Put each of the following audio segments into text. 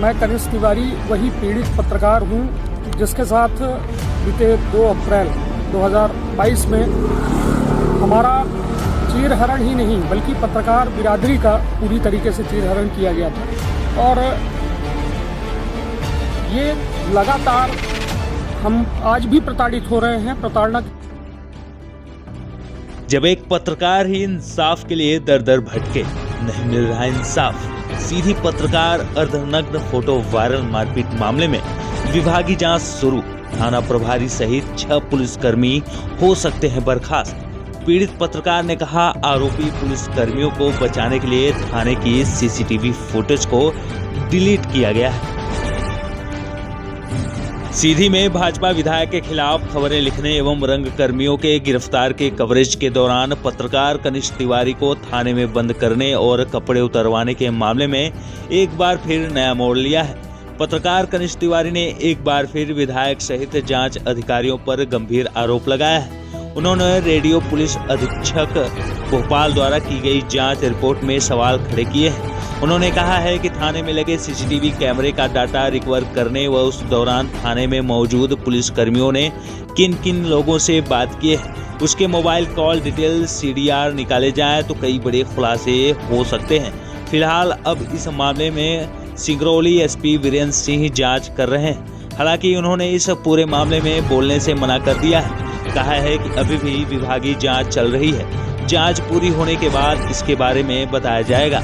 मैं कनिष्क तिवारी वही पीड़ित पत्रकार हूं जिसके साथ बीते 2 अप्रैल 2022 में हमारा चीरहरण ही नहीं बल्कि पत्रकार बिरादरी का पूरी तरीके से चीरहरण किया गया था। और ये लगातार हम आज भी प्रताड़ित हो रहे हैं। प्रताड़ना जब एक पत्रकार ही इंसाफ के लिए दर दर भटके, नहीं मिल रहा इंसाफ। सीधी पत्रकार अर्धनग्न फोटो वायरल मारपीट मामले में विभागीय जांच शुरू। थाना प्रभारी सहित 6 पुलिसकर्मी हो सकते हैं बर्खास्त। पीड़ित पत्रकार ने कहा, आरोपी पुलिसकर्मियों को बचाने के लिए थाने की सीसीटीवी फुटेज को डिलीट किया गया है। सीधी में भाजपा विधायक के खिलाफ खबरें लिखने एवं रंगकर्मियों के गिरफ्तार के कवरेज के दौरान पत्रकार कनिष्क तिवारी को थाने में बंद करने और कपड़े उतरवाने के मामले में एक बार फिर नया मोड़ लिया है। पत्रकार कनिष्क तिवारी ने एक बार फिर विधायक सहित जांच अधिकारियों पर गंभीर आरोप लगाया है। उन्होंने रेडियो पुलिस अधीक्षक भोपाल द्वारा की गई जांच रिपोर्ट में सवाल खड़े किए हैं। उन्होंने कहा है कि थाने में लगे सीसीटीवी कैमरे का डाटा रिकवर करने व उस दौरान थाने में मौजूद पुलिसकर्मियों ने किन किन लोगों से बात की है, उसके मोबाइल कॉल डिटेल सीडीआर निकाले जाएं तो कई बड़े खुलासे हो सकते हैं। फिलहाल अब इस मामले में सिंगरौली एसपी वीरेंद्र सिंह जांच कर रहे हैं। हालांकि उन्होंने इस पूरे मामले में बोलने से मना कर दिया है। कहा है कि अभी भी विभागीय जांच चल रही है। जांच पूरी होने के बाद इसके बारे में बताया जाएगा।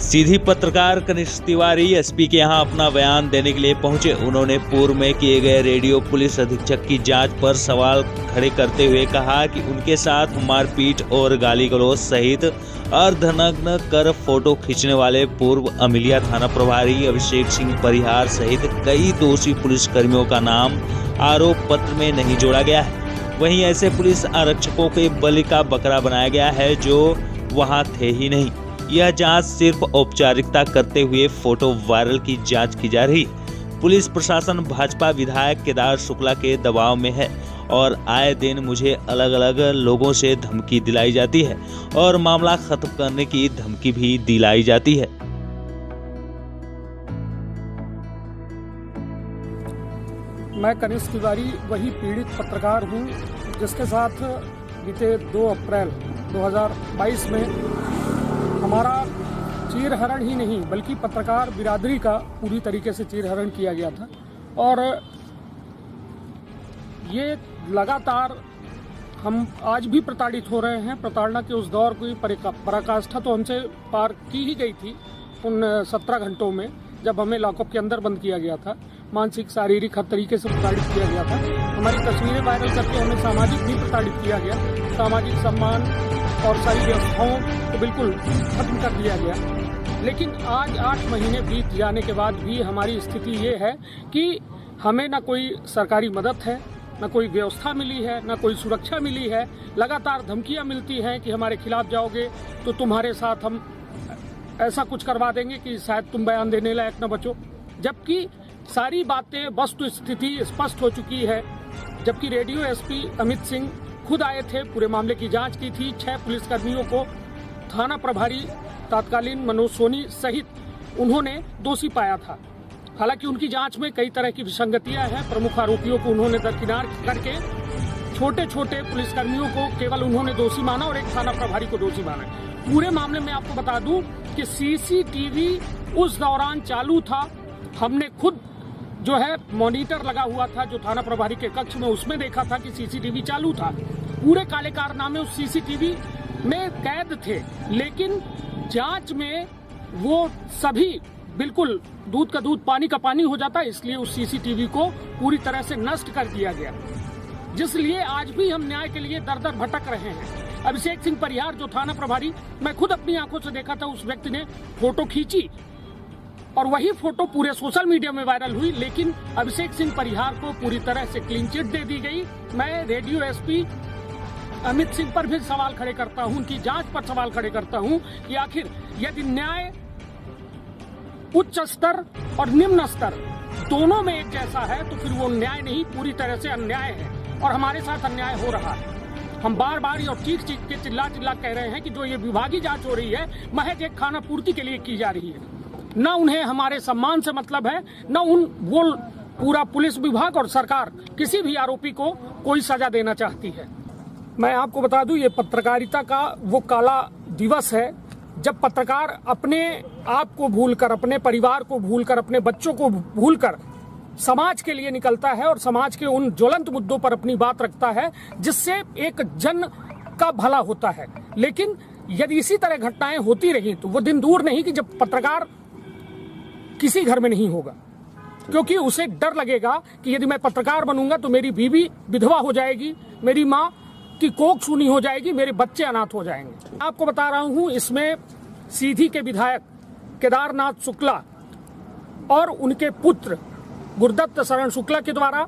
सीधी पत्रकार कनिष्क तिवारी एसपी के यहां अपना बयान देने के लिए पहुंचे। उन्होंने पूर्व में किए गए रेडियो पुलिस अधीक्षक की जांच पर सवाल खड़े करते हुए कहा कि उनके साथ मारपीट और गाली गलौज सहित अर्धनग्न कर फोटो खींचने वाले पूर्व अमिलिया थाना प्रभारी अभिषेक सिंह परिहार सहित कई दोषी पुलिसकर्मियों का नाम आरोप पत्र में नहीं जोड़ा गया है। वहीं ऐसे पुलिस आरक्षकों के बलि का बकरा बनाया गया है जो वहां थे ही नहीं। यह जांच सिर्फ औपचारिकता करते हुए फोटो वायरल की जांच की जा रही। पुलिस प्रशासन भाजपा विधायक केदार शुक्ला के दबाव में है और आए दिन मुझे अलग अलग लोगों से धमकी दिलाई जाती है और मामला खत्म करने की धमकी भी दिलाई जाती है। मैं कनिष्क तिवारी वही पीड़ित पत्रकार हूं जिसके साथ बीते 2 अप्रैल 2022 में हमारा चीरहरण ही नहीं बल्कि पत्रकार बिरादरी का पूरी तरीके से चीरहरण किया गया था। और ये लगातार हम आज भी प्रताड़ित हो रहे हैं। प्रताड़ना के उस दौर की पराकाष्ठा तो हमसे पार की ही गई थी उन 17 घंटों में जब हमें लॉकअप के अंदर बंद किया गया था। मानसिक शारीरिक हर तरीके से प्रताड़ित किया गया था। हमारी तस्वीरें वायरल करके हमें सामाजिक भी प्रताड़ित किया गया। सामाजिक सम्मान और सारी व्यवस्थाओं को बिल्कुल खत्म कर दिया गया। लेकिन आज 8 महीने बीत जाने के बाद भी हमारी स्थिति ये है कि हमें ना कोई सरकारी मदद है, ना कोई व्यवस्था मिली है, ना कोई सुरक्षा मिली है। लगातार धमकियां मिलती हैं कि हमारे खिलाफ जाओगे तो तुम्हारे साथ हम ऐसा कुछ करवा देंगे कि शायद तुम बयान देने लायक न बचो। जबकि सारी बातें वस्तु स्थिति स्पष्ट हो चुकी है। जबकि रेडियो एसपी अमित सिंह खुद आए थे, पूरे मामले की जांच की थी। 6 पुलिसकर्मियों को थाना प्रभारी तत्कालीन मनोज सोनी सहित उन्होंने दोषी पाया था। हालांकि उनकी जांच में कई तरह की विसंगतियां हैं। प्रमुख आरोपियों को उन्होंने दरकिनार करके छोटे छोटे पुलिसकर्मियों को केवल उन्होंने दोषी माना और एक थाना प्रभारी को दोषी माना। पूरे मामले में आपको बता दूं कि सीसीटीवी उस दौरान चालू था। हमने खुद जो है मॉनिटर लगा हुआ था जो थाना प्रभारी के कक्ष में, उसमें देखा था कि सीसीटीवी चालू था। पूरे काले कारनामे उस सीसीटीवी में कैद थे। लेकिन जांच में वो सभी बिल्कुल दूध का दूध पानी का पानी हो जाता, इसलिए उस सीसीटीवी को पूरी तरह से नष्ट कर दिया गया। जिसलिए आज भी हम न्याय के लिए दर दर भटक रहे हैं। अभिषेक सिंह परिहार जो थाना प्रभारी, मैं खुद अपनी आंखों से देखा था, उस व्यक्ति ने फोटो खींची और वही फोटो पूरे सोशल मीडिया में वायरल हुई। लेकिन अभिषेक सिंह परिहार को पूरी तरह से क्लीन चिट दे दी गई। मैं रेडियो एसपी अमित सिंह पर भी सवाल खड़े करता हूं, उनकी जांच पर सवाल खड़े करता हूं कि आखिर यदि न्याय उच्च स्तर और निम्न स्तर दोनों में एक जैसा है तो फिर वो न्याय नहीं, पूरी तरह से अन्याय है और हमारे साथ अन्याय हो रहा है। हम बार बार और चीख चीख के चिल्ला चिल्ला कह रहे हैं कि जो ये विभागीय जांच हो रही है महज एक खाना पूर्ति के लिए की जा रही है। न उन्हें हमारे सम्मान से मतलब है, न वो पूरा पुलिस विभाग और सरकार किसी भी आरोपी को कोई सजा देना चाहती है। मैं आपको बता दूं, ये पत्रकारिता का वो काला दिवस है जब पत्रकार अपने आप को भूलकर, अपने परिवार को भूलकर, अपने बच्चों को भूलकर समाज के लिए निकलता है और समाज के उन ज्वलंत मुद्दों पर अपनी बात रखता है जिससे एक जन का भला होता है। लेकिन यदि इसी तरह घटनाएं होती रही तो वो दिन दूर नहीं कि जब पत्रकार किसी घर में नहीं होगा, क्योंकि उसे डर लगेगा कि यदि मैं पत्रकार बनूंगा तो मेरी बीवी विधवा हो जाएगी, मेरी माँ की कोख सूनी हो जाएगी, मेरे बच्चे अनाथ हो जाएंगे। आपको बता रहा हूं, इसमें सीधी के विधायक केदारनाथ शुक्ला और उनके पुत्र गुरुदत्त शरण शुक्ला के द्वारा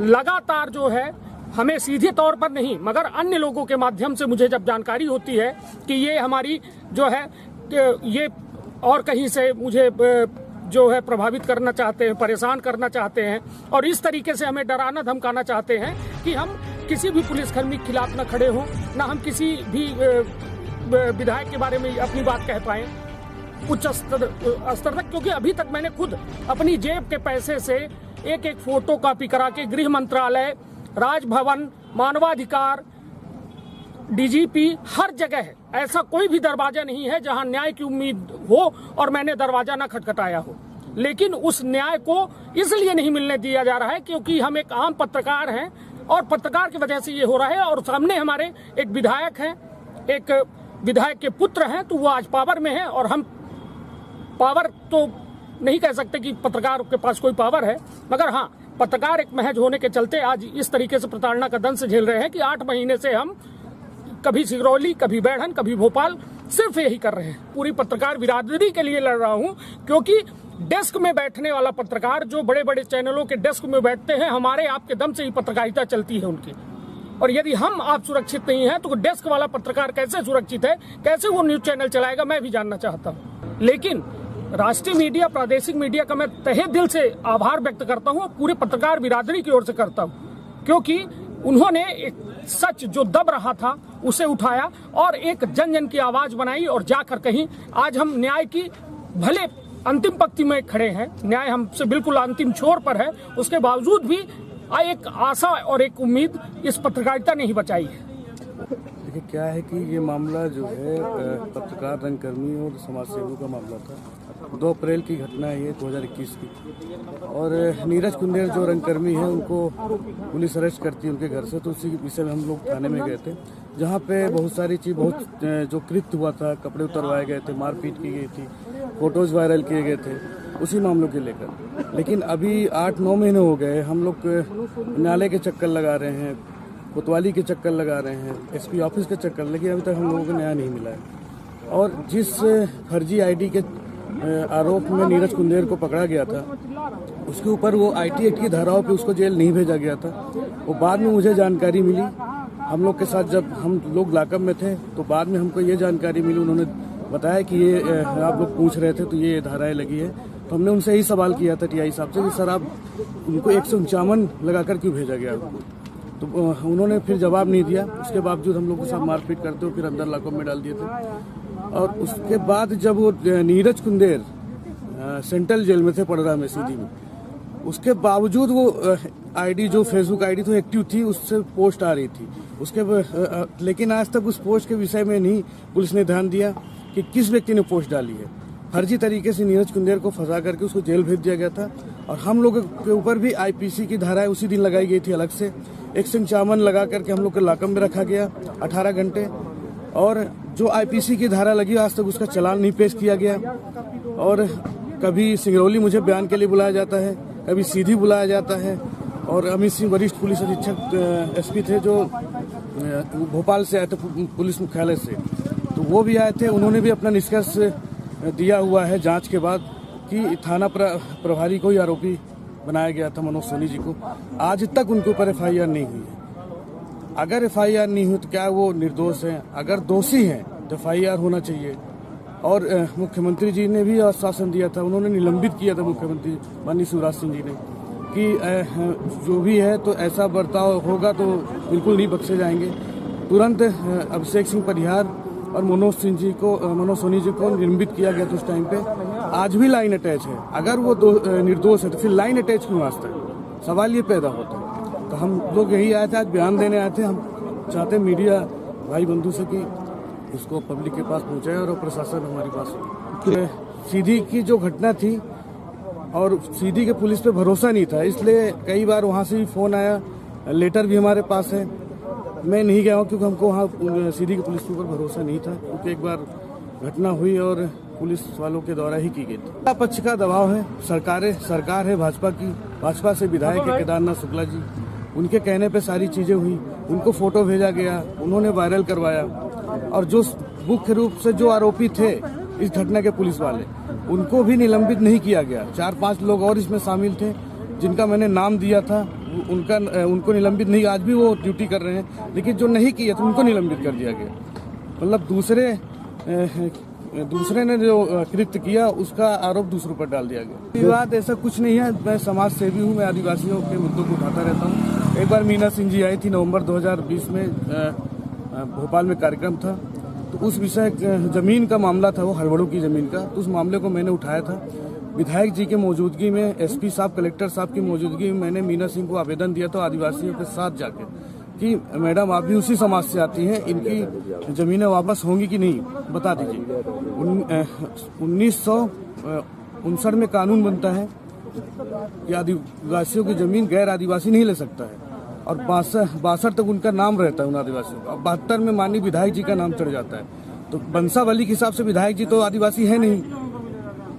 लगातार जो है, हमें सीधे तौर पर नहीं मगर अन्य लोगों के माध्यम से मुझे जब जानकारी होती है कि ये हमारी जो है ये और कहीं से मुझे जो है प्रभावित करना चाहते हैं, परेशान करना चाहते हैं और इस तरीके से हमें डराना धमकाना चाहते हैं कि हम किसी भी पुलिसकर्मी के खिलाफ न खड़े हों, न हम किसी भी विधायक के बारे में अपनी बात कह पाएं उच्च स्तर तक। क्योंकि अभी तक मैंने खुद अपनी जेब के पैसे से एक एक फोटो कॉपी करा के गृह मंत्रालय, राजभवन, मानवाधिकार, डीजीपी, हर जगह ऐसा कोई भी दरवाजा नहीं है जहां न्याय की उम्मीद हो और मैंने दरवाजा न खटखटाया हो। लेकिन उस न्याय को इसलिए नहीं मिलने दिया जा रहा है क्योंकि हम एक आम पत्रकार हैं और पत्रकार की वजह से ये हो रहा है। और सामने हमारे एक विधायक हैं, एक विधायक के पुत्र हैं, तो वो आज पावर में है और हम पावर तो नहीं कह सकते कि पत्रकार के पास कोई पावर है, मगर हाँ, पत्रकार एक महज होने के चलते आज इस तरीके से प्रताड़ना का दंश झेल रहे हैं कि 8 महीने से हम कभी सिगरौली, कभी बैढ़न, कभी भोपाल सिर्फ यही कर रहे हैं। पूरी पत्रकार बिरादरी के लिए लड़ रहा हूं क्योंकि डेस्क में बैठने वाला पत्रकार, जो बड़े बड़े चैनलों के डेस्क में बैठते हैं, हमारे आपके दम से ही पत्रकारिता चलती है उनकी। और यदि हम आप सुरक्षित नहीं हैं तो डेस्क वाला पत्रकार कैसे सुरक्षित है, कैसे वो न्यूज चैनल चलाएगा, मैं भी जानना चाहता हूँ। लेकिन राष्ट्रीय मीडिया, प्रादेशिक मीडिया का मैं तहे दिल से आभार व्यक्त करता हूँ, पूरे पत्रकार बिरादरी की ओर से करता हूँ, क्योंकि उन्होंने एक सच जो दब रहा था उसे उठाया और एक जन जन की आवाज बनाई और जाकर कहीं आज हम न्याय की भले अंतिम पंक्ति में खड़े हैं, न्याय हमसे बिल्कुल अंतिम छोर पर है, उसके बावजूद भी एक आशा और एक उम्मीद इस पत्रकारिता ने ही बचाई है। देखिए, क्या है कि ये मामला जो है पत्रकार, रंगकर्मी और समाजसेवियों का मामला था। 2 अप्रैल की घटना है ये 2021 की। और नीरज कुंदेर जो रंगकर्मी है उनको पुलिस अरेस्ट करती है उनके घर से, तो उसी के विषय में हम लोग थाने में गए थे, जहाँ पे बहुत सारी चीज, बहुत जो कृत्य हुआ था, कपड़े उतरवाए गए थे, मारपीट की गई थी, फोटोज वायरल किए गए थे, उसी मामलों के लेकर। लेकिन अभी 8-9 महीने हो गए, हम लोग न्यायालय के चक्कर लगा रहे हैं, कोतवाली के चक्कर लगा रहे हैं, एसपी ऑफिस के चक्कर, लेकिन अभी तक हम लोगों को न्याय नहीं मिला है। और जिस फर्जी आईडी के आरोप में नीरज कुंदेर को पकड़ा गया था, उसके ऊपर वो आईटी एक्ट की धाराओं पे उसको जेल नहीं भेजा गया था। वो बाद में मुझे जानकारी मिली, हम लोग के साथ जब हम लोग लाकअप में थे तो बाद में हमको ये जानकारी मिली, उन्होंने बताया कि ये आप लोग पूछ रहे थे तो ये धाराएं लगी है। तो हमने उनसे यही सवाल किया था टीआई साहब से कि सर आप उनको 151 लगाकर क्यों भेजा गया, तो उन्होंने फिर जवाब नहीं दिया। उसके बावजूद हम लोग के साथ मारपीट करते हुए फिर अंदर लाकअप में डाल दिए थे। और उसके बाद जब वो नीरज कुंदेर सेंट्रल जेल में थे, पड़रा में, सीधी में, उसके बावजूद वो आईडी, जो फेसबुक आईडी तो एक्टिव थी, उससे पोस्ट आ रही थी उसके, लेकिन आज तक उस पोस्ट के विषय में नहीं पुलिस ने ध्यान दिया कि किस व्यक्ति ने पोस्ट डाली है। फर्जी तरीके से नीरज कुंदेर को फंसा करके उसको जेल भेज दिया गया था। और हम लोगों के ऊपर भी आईपीसी की धाराएं उसी दिन लगाई गई थी अलग से, 151 लगा करके हम लोग को लाकअप में रखा गया 18 घंटे। और जो आईपीसी की धारा लगी आज तक उसका चालान नहीं पेश किया गया। और कभी सिंगरौली मुझे बयान के लिए बुलाया जाता है, कभी सीधी बुलाया जाता है। और अमित सिंह वरिष्ठ पुलिस अधीक्षक एसपी थे जो भोपाल से आए थे पुलिस मुख्यालय से, तो वो भी आए थे। उन्होंने भी अपना निष्कर्ष दिया हुआ है जांच के बाद कि थाना प्रभारी को ही आरोपी बनाया गया था, मनोज सोनी जी को। आज तक उनके ऊपर एफआईआर नहीं हुई है। अगर एफआईआर नहीं हुई तो क्या वो निर्दोष हैं? अगर दोषी हैं तो एफआईआर होना चाहिए। और मुख्यमंत्री जी ने भी आश्वासन दिया था, उन्होंने निलंबित किया था मुख्यमंत्री माननीय शिवराज सिंह जी ने कि जो भी है तो ऐसा बर्ताव होगा तो बिल्कुल नहीं बख्शे जाएंगे। तुरंत अभिषेक सिंह परिहार और मनोज सोनी जी को निलंबित किया गया था उस टाइम पे। आज भी लाइन अटैच है। अगर वो निर्दोष है तो फिर लाइन अटैच क्यों आज तक? सवाल ये पैदा होता है। तो हम लोग यही आए थे, आज बयान देने आए थे। हम चाहते मीडिया भाई बंधु से कि उसको पब्लिक के पास पहुंचाए और प्रशासन हमारे पास। सीधी की जो घटना थी और सीधी के पुलिस पे भरोसा नहीं था, इसलिए कई बार वहां से भी फोन आया, लेटर भी हमारे पास है। मैं नहीं गया हूँ क्योंकि हमको वहाँ सीधी के पुलिस के ऊपर भरोसा नहीं था, क्योंकि एक बार घटना हुई और पुलिस वालों के द्वारा ही की गई थी। पक्ष का दबाव है, सरकार है भाजपा की। भाजपा से विधायक है केदारनाथ शुक्ला जी, उनके कहने पे सारी चीजें हुई। उनको फोटो भेजा गया, उन्होंने वायरल करवाया। और जो मुख्य रूप से जो आरोपी थे इस घटना के पुलिस वाले, उनको भी निलंबित नहीं किया गया। 4-5 लोग और इसमें शामिल थे जिनका मैंने नाम दिया था, उनको निलंबित नहीं, आज भी वो ड्यूटी कर रहे हैं। लेकिन जो नहीं किया था उनको निलंबित कर दिया गया। मतलब दूसरे ने जो कृत्य किया उसका आरोप दूसरों पर डाल दिया गया। विवाद ऐसा कुछ नहीं है। मैं समाज सेवी हूँ, मैं आदिवासियों के मुद्दों को उठाता रहता हूँ। एक बार मीना सिंह जी आई थी नवंबर 2020 में, भोपाल में कार्यक्रम था, तो उस विषय जमीन का मामला था, वो हड़बड़ों की जमीन का। तो उस मामले को मैंने उठाया था विधायक जी के मौजूदगी में, एसपी साहब, कलेक्टर साहब की मौजूदगी में। मैंने मीना सिंह को आवेदन दिया था आदिवासियों के साथ जाके कि मैडम आप भी उसी समाज से आती हैं, इनकी जमीनें वापस होंगी कि नहीं, बता दीजिए। 1959 में कानून बनता है कि आदिवासियों की जमीन गैर आदिवासी नहीं ले सकता है, और 62 तक उनका नाम रहता है उन आदिवासियों का। 72 में माननीय विधायक जी का नाम चढ़ जाता है। तो वंशावली के हिसाब से विधायक जी तो आदिवासी है नहीं।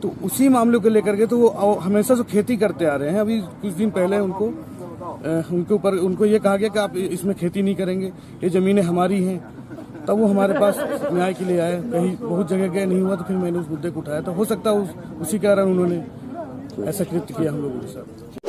तो उसी मामले को लेकर के तो वो हमेशा से खेती करते आ रहे हैं। अभी कुछ दिन पहले उनको ये कहा गया कि आप इसमें खेती नहीं करेंगे, ये जमीनें हमारी हैं। तब वो हमारे पास न्याय के लिए आए। कहीं बहुत जगह गए, नहीं हुआ तो फिर मैंने उस मुद्दे को उठाया। तो हो सकता है उसी कारण उन्होंने ऐसा कृत्य किया हम लोगों के साथ।